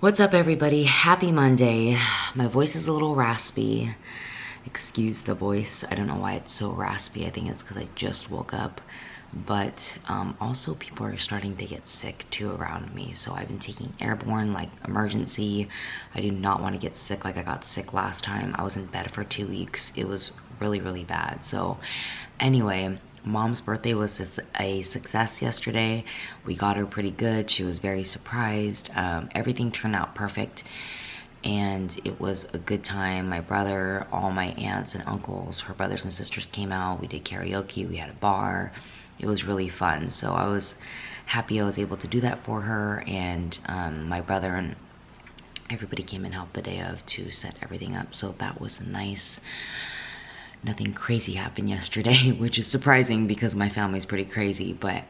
What's up, everybody? Happy Monday. My voice is a little raspy. Excuse the voice. I don't know why it's so raspy. I think it's because I just woke up. But also people are starting to get sick too around me. So I've been taking airborne, like emergency. I do not want to get sick like I got sick last time. I was in bed for 2 weeks. It was really, really bad. So anyway, Mom's birthday was a success yesterday. We got her pretty good. She was very surprised. Everything turned out perfect, and it was a good time. My brother, all my aunts and uncles, her brothers and sisters came out. We did karaoke. We had a bar. It was really fun. So I was happy I was able to do that for her, and my brother and everybody came and helped the day of to set everything up. So that was nice. Nothing crazy happened yesterday, which is surprising because my family's pretty crazy, but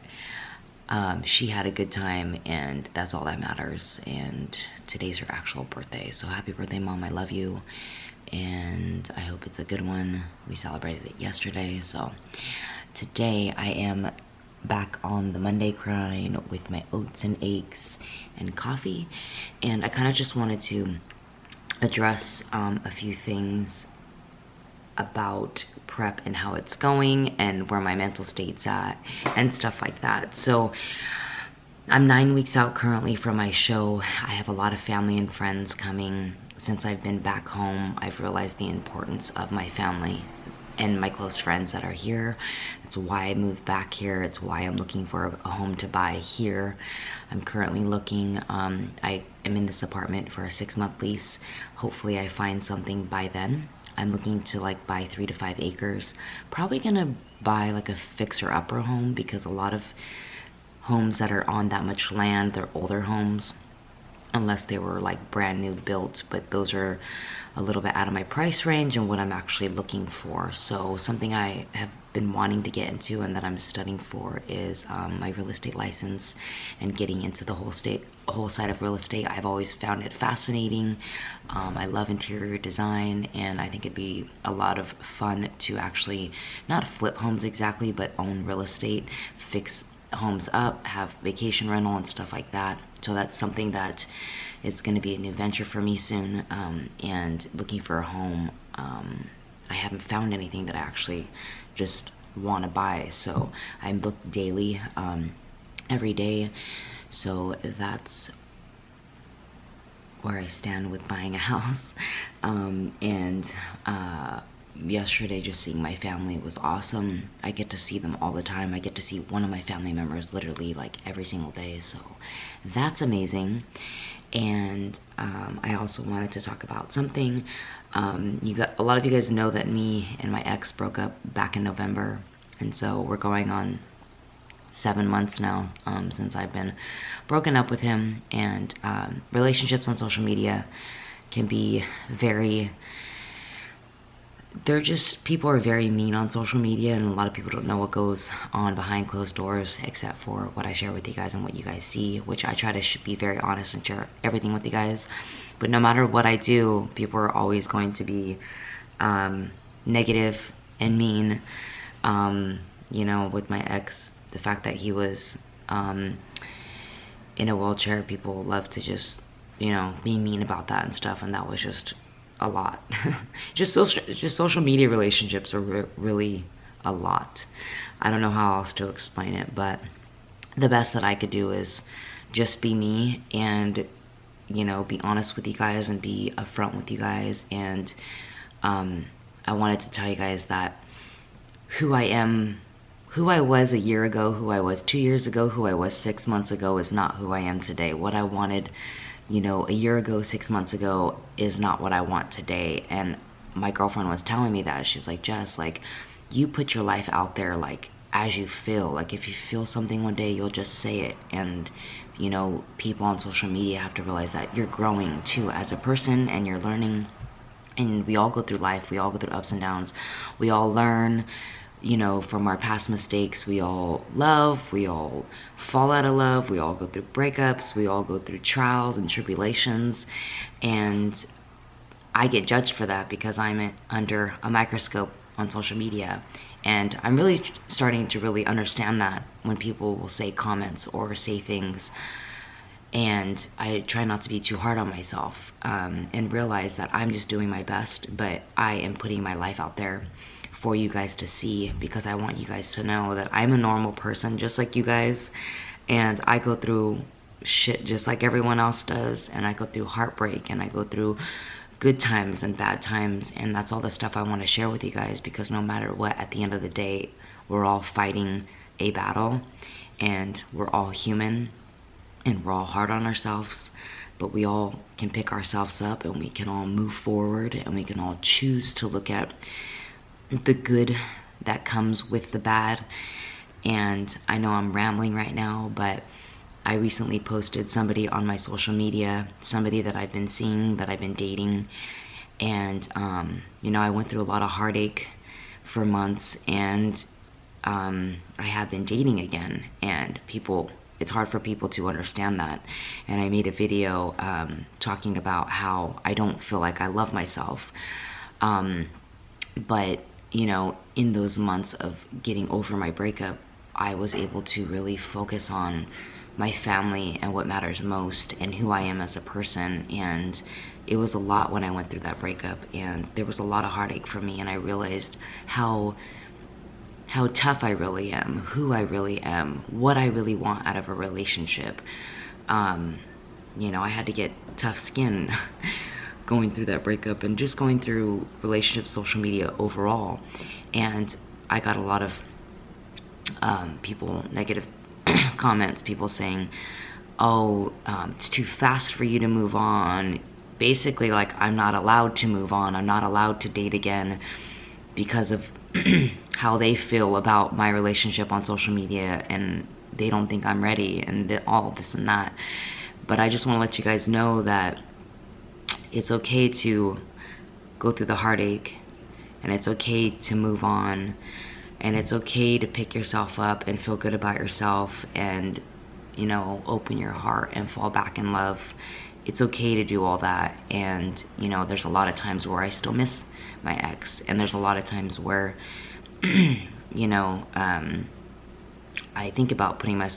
she had a good time, and that's all that matters. And today's her actual birthday, so happy birthday, Mom. I love you, and I hope it's a good one. We celebrated it yesterday, so today I am back on the Monday grind with my oats and eggs and coffee, and I kind of just wanted to address a few things about prep and how it's going and where my mental state's at and stuff like that. So I'm 9 weeks out currently from my show. I have a lot of family and friends coming. Since I've been back home, I've realized the importance of my family and my close friends that are here. It's why I moved back here. It's why I'm looking for a home to buy here. I'm currently looking. I am in this apartment for a 6-month lease. Hopefully I find something by then. I'm looking to like buy 3 to 5 acres. Probably gonna buy like a fixer-upper home, because a lot of homes that are on that much land, they're older homes, unless they were like brand new built, but those are a little bit out of my price range and what I'm actually looking for. So something I have been wanting to get into and that I'm studying for is my real estate license and getting into the whole side of real estate. I've always found it fascinating. I love interior design, and I think it'd be a lot of fun to actually not flip homes exactly, but own real estate, fix homes up, have vacation rental and stuff like that. So that's something that is going to be a new venture for me soon. And looking for a home, I haven't found anything that I actually just want to buy, so I look daily, every day. So that's where I stand with buying a house. Yesterday, just seeing my family was awesome. I get to see them all the time. I get to see one of my family members literally like every single day, so that's amazing. And I also wanted to talk about something. A lot of you guys know that me and my ex broke up back in November, and so we're going on 7 months now since I've been broken up with him. And relationships on social media can be people are very mean on social media, and a lot of people don't know what goes on behind closed doors, except for what I share with you guys and what you guys see, which I try to be very honest and share everything with you guys. But no matter what I do, people are always going to be negative and mean. With my ex, the fact that he was in a wheelchair, people love to just, be mean about that and stuff, and that was just a lot. just social media relationships are really a lot. I don't know how else to explain it, but the best that I could do is just be me and be honest with you guys and be upfront with you guys. And I wanted to tell you guys that who I am, who I was a year ago, who I was 2 years ago, who I was 6 months ago is not who I am today. What I wanted a year ago, 6 months ago is not what I want today. And my girlfriend was telling me that. She's like, Jess, like, you put your life out there, like, as you feel. Like, if you feel something one day, you'll just say it. And, people on social media have to realize that you're growing too as a person, and you're learning. And we all go through life. We all go through ups and downs. We all learn, from our past mistakes. We all love, we all fall out of love, we all go through breakups, we all go through trials and tribulations, and I get judged for that because I'm under a microscope on social media. And I'm really starting to really understand that when people will say comments or say things And I try not to be too hard on myself, and realize that I'm just doing my best, but I am putting my life out there for you guys to see, because I want you guys to know that I'm a normal person just like you guys, and I go through shit just like everyone else does, and I go through heartbreak, and I go through good times and bad times, and that's all the stuff I want to share with you guys, because no matter what, at the end of the day, we're all fighting a battle, and we're all human, and we're all hard on ourselves, but we all can pick ourselves up, and we can all move forward, and we can all choose to look at the good that comes with the bad. And I know I'm rambling right now, but I recently posted somebody on my social media, somebody that I've been seeing, that I've been dating, and you know, I went through a lot of heartache for months, and I have been dating again, and it's hard for people to understand that. And I made a video talking about how I don't feel like I love myself, but you know, in those months of getting over my breakup, I was able to really focus on my family and what matters most, and who I am as a person. And it was a lot when I went through that breakup, and there was a lot of heartache for me, and I realized how tough I really am, who I really am, what I really want out of a relationship. You know, I had to get tough skin going through that breakup, and just going through relationship social media overall. And I got a lot of people, negative comments, people saying, oh, it's too fast for you to move on. Basically, like, I'm not allowed to move on, I'm not allowed to date again, because of how they feel about my relationship on social media, and they don't think I'm ready, and all this and that. But I just want to let you guys know that it's okay to go through the heartache, and it's okay to move on, and it's okay to pick yourself up and feel good about yourself, and, you know, open your heart and fall back in love. It's okay to do all that. And, you know, there's a lot of times where I still miss my ex, and there's a lot of times where, you know, I think about putting my,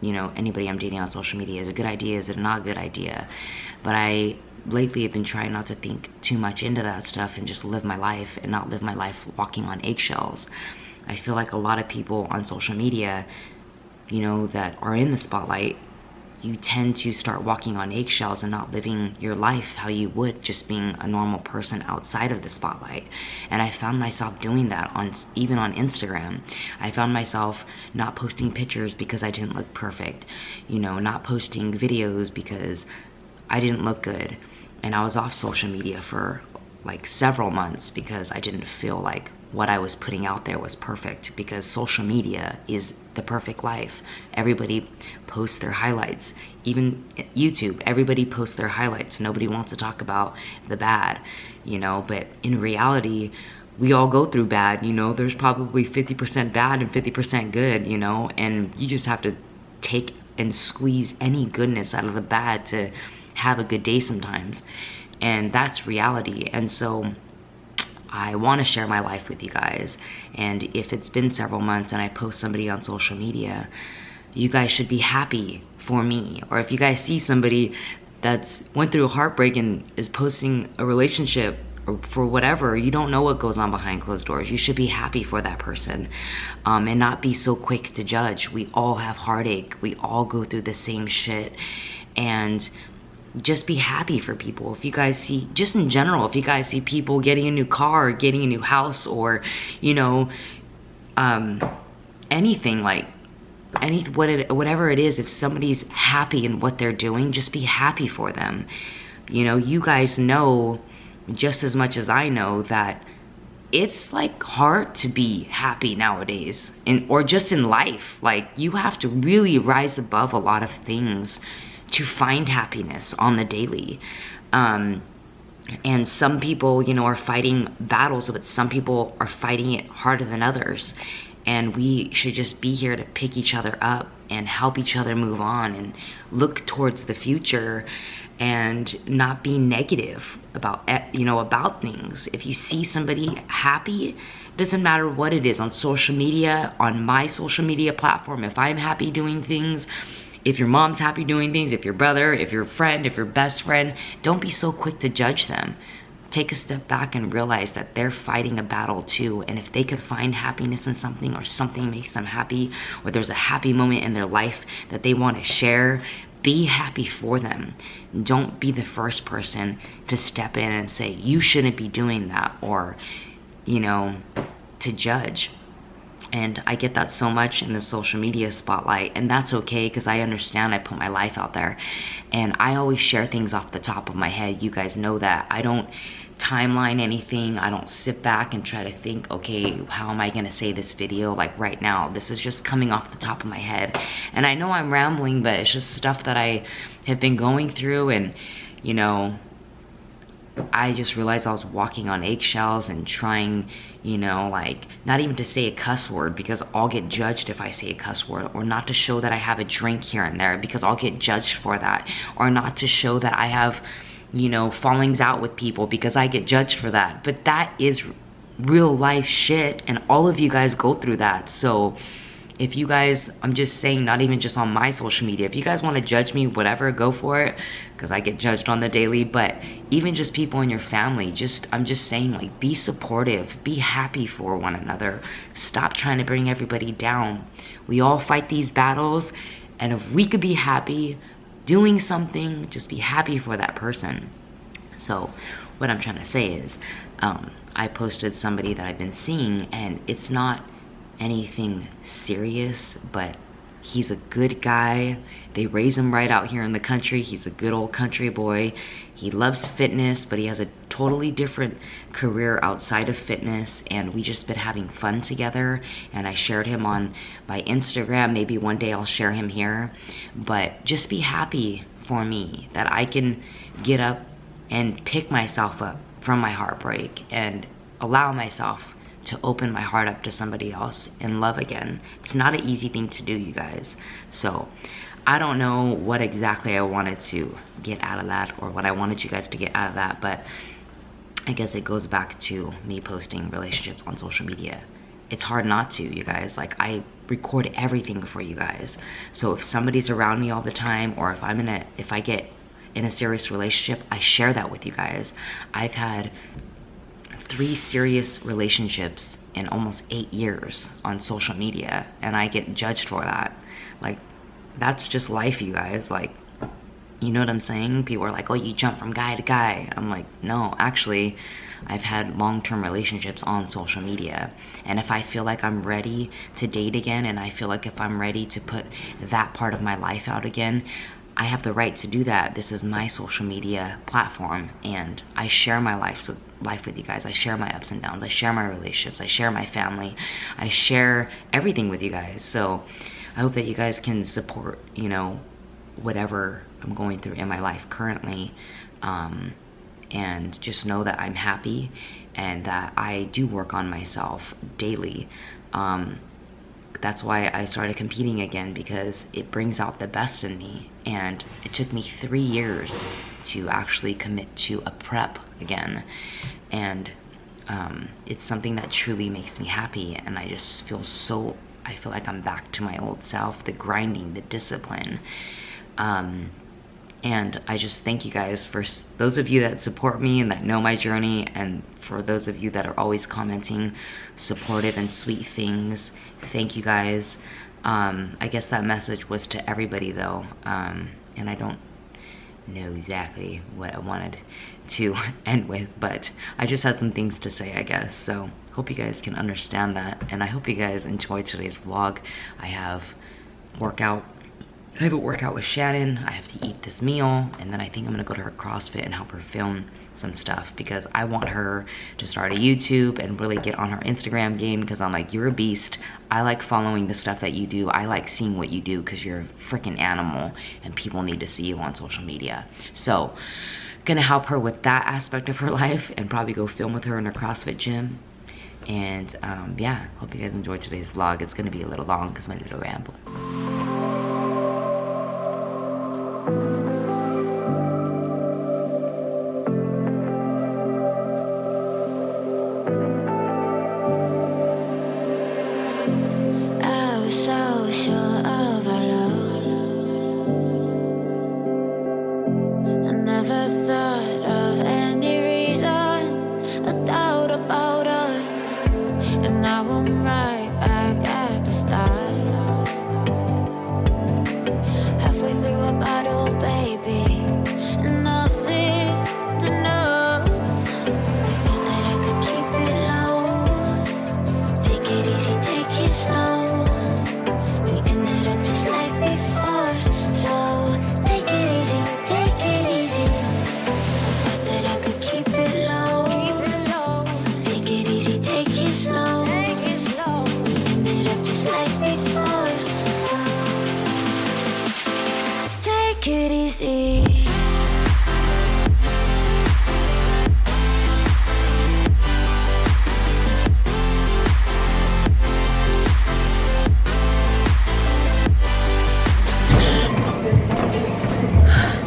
you know, anybody I'm dating on social media. Is it a good idea? Is it not a good idea? But I lately have been trying not to think too much into that stuff, and just live my life, and not live my life walking on eggshells. I feel like a lot of people on social media, you know, that are in the spotlight, you tend to start walking on eggshells and not living your life how you would just being a normal person outside of the spotlight. And I found myself doing that even on Instagram. I found myself not posting pictures because I didn't look perfect, you know, not posting videos because I didn't look good. And I was off social media for like several months because I didn't feel like what I was putting out there was perfect, because social media is the perfect life. Everybody posts their highlights. Even YouTube, everybody posts their highlights. Nobody wants to talk about the bad, you know, but in reality, we all go through bad, you know. There's probably 50% bad and 50% good, you know, and you just have to take and squeeze any goodness out of the bad to have a good day sometimes. And that's reality. And so I want to share my life with you guys. And if it's been several months and I post somebody on social media, you guys should be happy for me. Or if you guys see somebody that's went through a heartbreak and is posting a relationship or for whatever, you don't know what goes on behind closed doors. You should be happy for that person, and not be so quick to judge. We all have heartache. We all go through the same shit. And just be happy for people. If you guys see, just in general, if you guys see people getting a new car or getting a new house, or, you know, anything, like whatever it is, if somebody's happy in what they're doing, just be happy for them. You know, you guys know just as much as I know that it's like hard to be happy nowadays, or just in life. Like, you have to really rise above a lot of things to find happiness on the daily. And some people, you know, are fighting battles, but some people are fighting it harder than others. And we should just be here to pick each other up and help each other move on and look towards the future, and not be negative about, you know, about things. If you see somebody happy, doesn't matter what it is, on social media, on my social media platform, if I'm happy doing things, If your mom's happy doing things, if your brother, if your friend, if your best friend, don't be so quick to judge them. Take a step back and realize that they're fighting a battle too. And if they could find happiness in something, or something makes them happy, or there's a happy moment in their life that they want to share, be happy for them. Don't be the first person to step in and say, you shouldn't be doing that, or, you know, to judge. And I get that so much in the social media spotlight, and that's okay, because I understand. I put my life out there, and I always share things off the top of my head. You guys know that. I don't timeline anything. I don't sit back and try to think, okay, how am I gonna say this video? Like right now, this is just coming off the top of my head. And I know I'm rambling, but it's just stuff that I have been going through, and you know, I just realized I was walking on eggshells and trying, you know, like, not even to say a cuss word, because I'll get judged if I say a cuss word, or not to show that I have a drink here and there, because I'll get judged for that, or not to show that I have, you know, fallings out with people, because I get judged for that. But that is real life shit, and all of you guys go through that. So if you guys, I'm just saying, not even just on my social media, if you guys want to judge me, whatever, go for it, because I get judged on the daily. But even just people in your family, I'm just saying, like, be supportive, be happy for one another. Stop trying to bring everybody down. We all fight these battles, and if we could be happy doing something, just be happy for that person. So what I'm trying to say is, I posted somebody that I've been seeing, and it's not anything serious, but he's a good guy. They raise him right out here in the country. He's a good old country boy. He loves fitness, but he has a totally different career outside of fitness, and we just been having fun together. And I shared him on my Instagram. Maybe one day I'll share him here. But just be happy for me that I can get up and pick myself up from my heartbreak and allow myself to open my heart up to somebody else and love again. It's not an easy thing to do, you guys. So I don't know what exactly I wanted to get out of that, or what I wanted you guys to get out of that, but I guess it goes back to me posting relationships on social media. It's hard not to, you guys. Like, I record everything for you guys. So if somebody's around me all the time, or if I get in a serious relationship, I share that with you guys. I've had 3 serious relationships in almost 8 years on social media, and I get judged for that. Like, that's just life, you guys. Like, you know what I'm saying? People are like, oh, you jump from guy to guy. I'm like, no, actually, I've had long-term relationships on social media. And if I feel like I'm ready to date again, and I feel like if I'm ready to put that part of my life out again, I have the right to do that. This is my social media platform, and I share my life with you guys. I share my ups and downs. I share my relationships. I share my family. I share everything with you guys. So I hope that you guys can support, you know, whatever I'm going through in my life currently, and just know that I'm happy, and that I do work on myself daily. That's why I started competing again, because it brings out the best in me. And it took me 3 years to actually commit to a prep again. And it's something that truly makes me happy. And I just feel I feel like I'm back to my old self, the grinding, the discipline. And I just thank you guys, for those of you that support me and that know my journey, and for those of you that are always commenting supportive and sweet things. Thank you guys. I guess that message was to everybody though, and I don't know exactly what I wanted to end with, but I just had some things to say, I guess. So hope you guys can understand that, and I hope you guys enjoyed today's vlog. I have a workout with Shannon. I have to eat this meal, and then I think I'm gonna go to her CrossFit and help her film some stuff, because I want her to start a YouTube and really get on her Instagram game, because I'm like, you're a beast. I like following the stuff that you do. I like seeing what you do, because you're a freaking animal, and people need to see you on social media. So gonna help her with that aspect of her life, and probably go film with her in her CrossFit gym. And yeah, hope you guys enjoyed today's vlog. It's gonna be a little long because my little ramble. I was so sure of our love.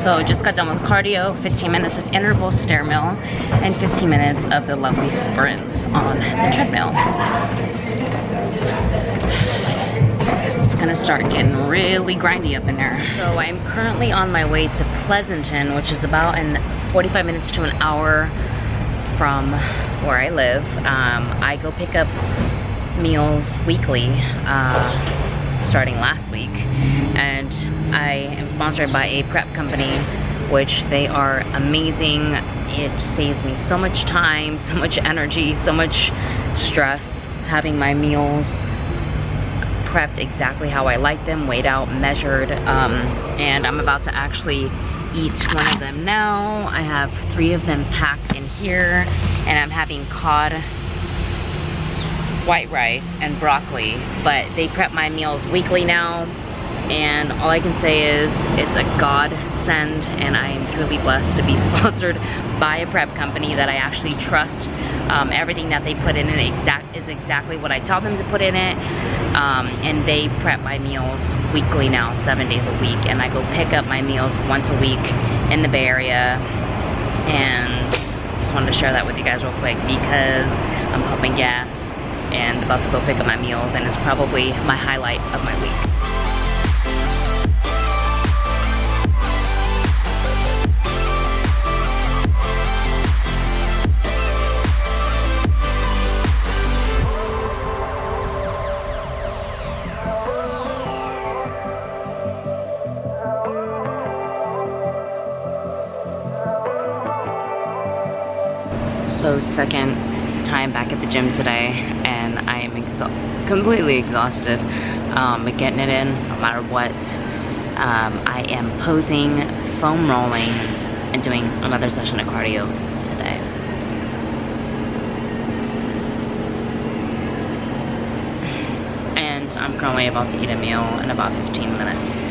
So just got done with cardio, 15 minutes of interval stair mill, and 15 minutes of the lovely sprints on the treadmill. It's gonna start getting really grindy up in there. So I'm currently on my way to Pleasanton, which is about 45 minutes to an hour from where I live. I go pick up meals weekly, starting last week, and I am sponsored by a prep company, which they are amazing. It saves me so much time, so much energy, so much stress, having my meals prepped exactly how I like them, weighed out, measured, and I'm about to actually eat one of them now. I have 3 of them packed in here, and I'm having cod, white rice, and broccoli, but they prep my meals weekly now, and all I can say is it's a godsend, and I am truly blessed to be sponsored by a prep company that I actually trust. Everything that they put in it is exactly what I tell them to put in it, and they prep my meals weekly now, 7 days a week, and I go pick up my meals once a week in the Bay Area, and just wanted to share that with you guys real quick because I'm pumping gas and about to go pick up my meals, and it's probably my highlight of my week. So second time back at the gym today, and I am completely exhausted, but getting it in no matter what. I am posing, foam rolling, and doing another session of cardio today. And I'm currently about to eat a meal in about 15 minutes.